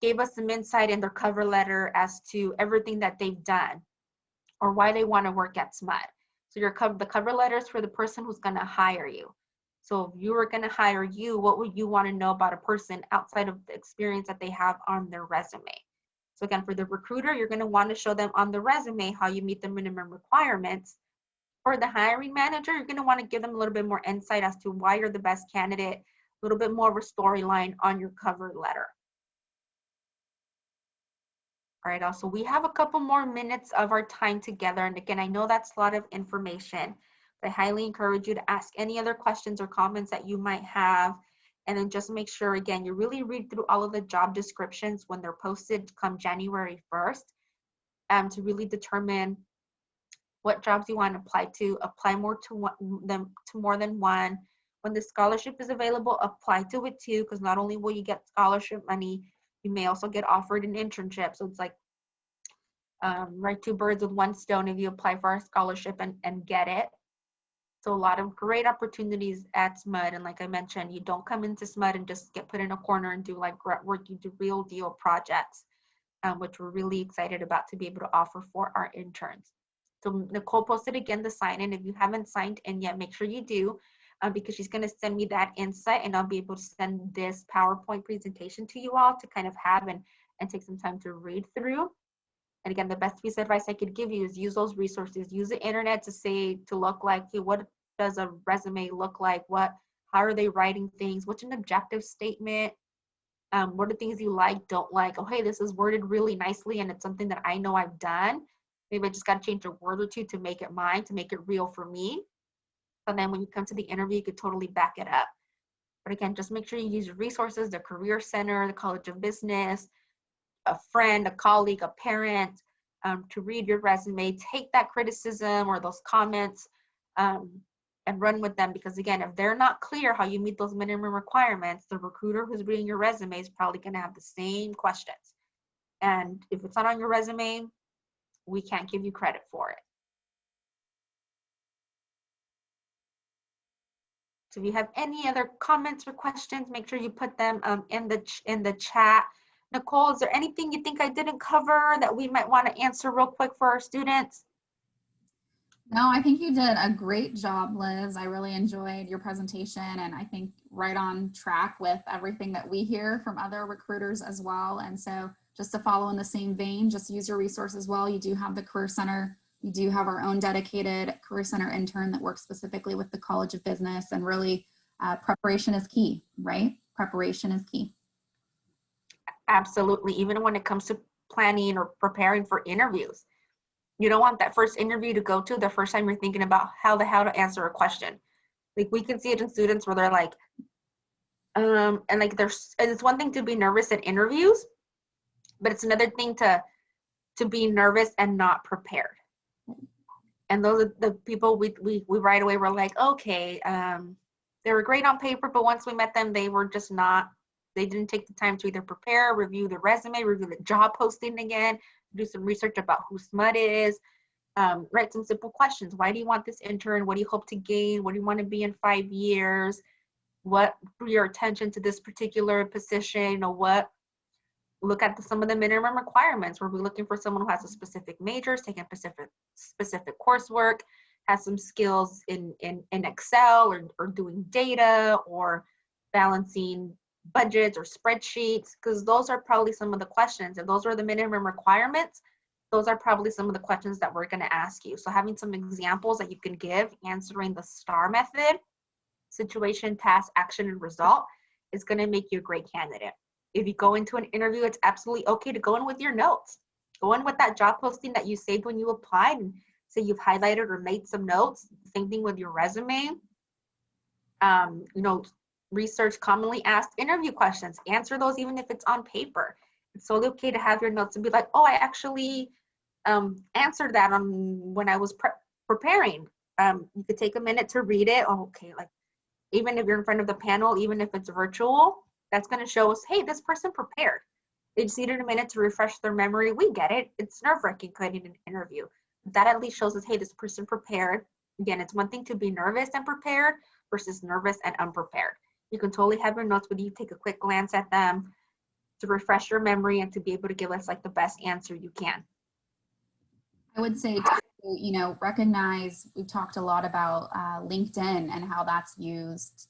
gave us some insight in their cover letter as to everything that they've done or why they want to work at SMUD. So the cover letter is for the person who's going to hire you. So if you were going to hire you, what would you want to know about a person outside of the experience that they have on their resume? So again, for the recruiter, you're going to want to show them on the resume how you meet the minimum requirements. For the hiring manager, you're going to want to give them a little bit more insight as to why you're the best candidate, a little bit more of a storyline on your cover letter. All right, also, we have a couple more minutes of our time together. And again, I know that's a lot of information, but I highly encourage you to ask any other questions or comments that you might have. And then just make sure, again, you really read through all of the job descriptions when they're posted come January 1st, to really determine what jobs you want to apply more to more than one. When the scholarship is available, apply to it too, because not only will you get scholarship money, you may also get offered an internship. So it's like, right, 2 birds with 1 stone if you apply for a scholarship and get it. So a lot of great opportunities at SMUD. And like I mentioned, you don't come into SMUD and just get put in a corner and do like grunt work. You do real deal projects, which we're really excited about to be able to offer for our interns. So Nicole posted again the sign in. If you haven't signed in yet, make sure you do, because she's going to send me that insight, and I'll be able to send this PowerPoint presentation to you all to kind of have and take some time to read through. And again, the best piece of advice I could give you is use those resources. Use the internet to look like, hey, what does a resume look like? How are they writing things? What's an objective statement? What are things you like, don't like? Oh, hey, this is worded really nicely and it's something that I know I've done. Maybe I just got to change a word or two to make it mine, to make it real for me. And then when you come to the interview, you could totally back it up. But again, just make sure you use your resources, the Career Center, the College of Business, a friend, a colleague, a parent, to read your resume, take that criticism or those comments, and run with them. Because again, if they're not clear how you meet those minimum requirements, the recruiter who's reading your resume is probably going to have the same questions. And if it's not on your resume, we can't give you credit for it. So if you have any other comments or questions, make sure you put them in the chat. Nicole, is there anything you think I didn't cover that we might want to answer real quick for our students? No, I think you did a great job, Liz. I really enjoyed your presentation, and I think right on track with everything that we hear from other recruiters as well. And so just to follow in the same vein, just use your resources well. You do have the Career Center. You do have our own dedicated Career Center intern that works specifically with the College of Business, and really preparation is key, right? Preparation is key. Absolutely. Even when it comes to planning or preparing for interviews, you don't want that first interview to go to the first time you're thinking about how to answer a question. Like we can see it in students where they're like, and like and it's one thing to be nervous at interviews, but it's another thing to be nervous and not prepared. And those are the people we right away were like, okay, they were great on paper, but once we met them, they were just not, they didn't take the time to either prepare, review the resume, review the job posting again, do some research about who SMUD is, write some simple questions. Why do you want this intern? What do you hope to gain? What do you want to be in 5 years? What drew your attention to this particular position? Or what, look at some of the minimum requirements. We're looking for someone who has a specific major, taking specific coursework, has some skills in Excel or doing data or balancing budgets or spreadsheets, because those are probably some of the questions. If those are the minimum requirements, those are probably some of the questions that we're going to ask you. So having some examples that you can give, answering the STAR method, situation, task, action, and result, is going to make you a great candidate. If you go into an interview, it's absolutely okay to go in with your notes. Go in with that job posting that you saved when you applied and say you've highlighted or made some notes. Same thing with your resume. You know, research commonly asked interview questions. Answer those even if it's on paper. It's totally okay to have your notes and be like, oh, I actually answered that on when I was preparing. You could take a minute to read it. Oh, okay, like even if you're in front of the panel, even if it's virtual, that's going to show us, hey, this person prepared. They just needed a minute to refresh their memory. We get it. It's nerve-wracking getting an interview. That at least shows us, hey, this person prepared. Again, it's one thing to be nervous and prepared versus nervous and unprepared. You can totally have your notes with you, take a quick glance at them to refresh your memory and to be able to give us like the best answer you can. I would say, you know, recognize, we've talked a lot about LinkedIn and how that's used,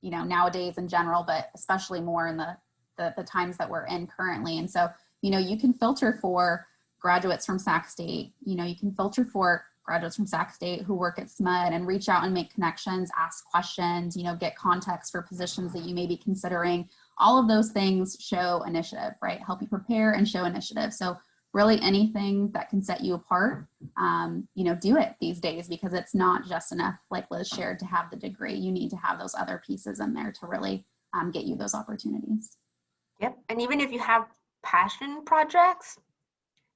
you know, nowadays in general, but especially more in the times that we're in currently. And so, you know, you can filter for graduates from Sac State, you know, you can filter for graduates from Sac State who work at SMUD and reach out and make connections, ask questions, you know, get context for positions that you may be considering. All of those things show initiative, right? Help you prepare and show initiative. So really anything that can set you apart, you know, do it these days, because it's not just enough, like Liz shared, to have the degree. You need to have those other pieces in there to really get you those opportunities. Yep. And even if you have passion projects,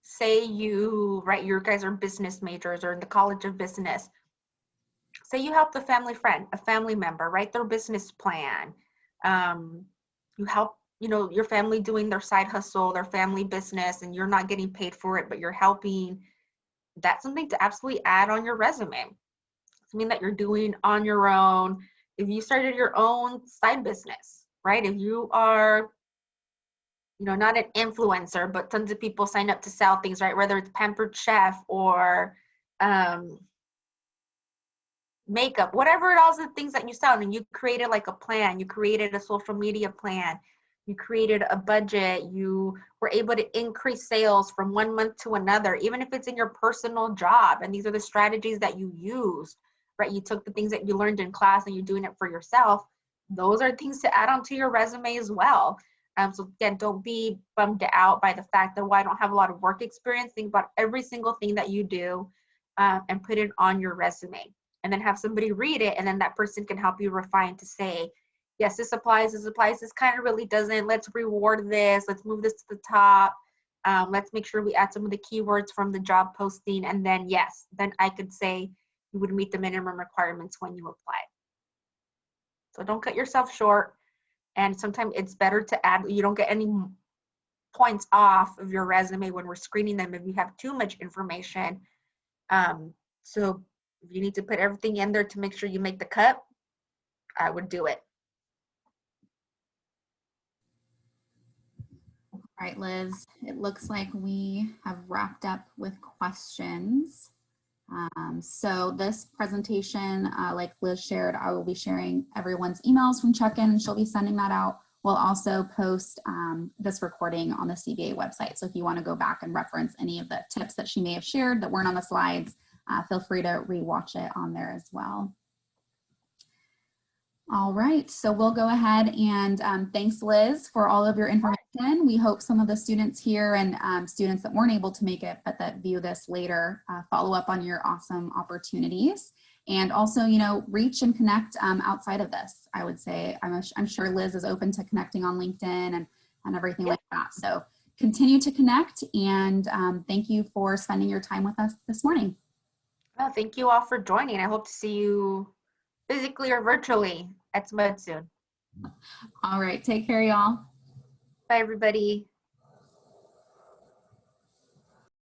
say you, right, you guys are business majors or in the College of Business. Say you help a family member, write their business plan. You help, you know, your family doing their side hustle, their family business, and you're not getting paid for it, but you're helping. That's something to absolutely add on your resume. Something that you're doing on your own. If you started your own side business, right? If you are, you know, not an influencer, but tons of people sign up to sell things, right? Whether it's Pampered Chef or makeup, whatever it all the things that you sell, and you created like a plan, you created a social media plan, you created a budget, you were able to increase sales from 1 month to another, even if it's in your personal job. And these are the strategies that you used, right? You took the things that you learned in class and you're doing it for yourself. Those are things to add onto your resume as well. So again, don't be bummed out by the fact that, well, I don't have a lot of work experience. Think about every single thing that you do and put it on your resume. And then have somebody read it, and then that person can help you refine to say, yes, this applies, this kind of really doesn't, let's reward this, let's move this to the top, let's make sure we add some of the keywords from the job posting, and then yes, then I could say you would meet the minimum requirements when you apply. So don't cut yourself short, and sometimes it's better to add, you don't get any points off of your resume when we're screening them if you have too much information. So if you need to put everything in there to make sure you make the cut, I would do it. All right, Liz, it looks like we have wrapped up with questions. So this presentation, like Liz shared, I will be sharing everyone's emails from check-in and she'll be sending that out. We'll also post this recording on the CBA website. So if you want to go back and reference any of the tips that she may have shared that weren't on the slides, feel free to rewatch it on there as well. All right, so we'll go ahead and thanks, Liz, for all of your information. We hope some of the students here and students that weren't able to make it, but that view this later, follow up on your awesome opportunities. And also, you know, reach and connect outside of this. I would say, I'm sure Liz is open to connecting on LinkedIn and everything like that. So continue to connect, and thank you for spending your time with us this morning. Well, thank you all for joining. I hope to see you physically or virtually at SMUD soon. All right, take care, y'all. Bye, everybody.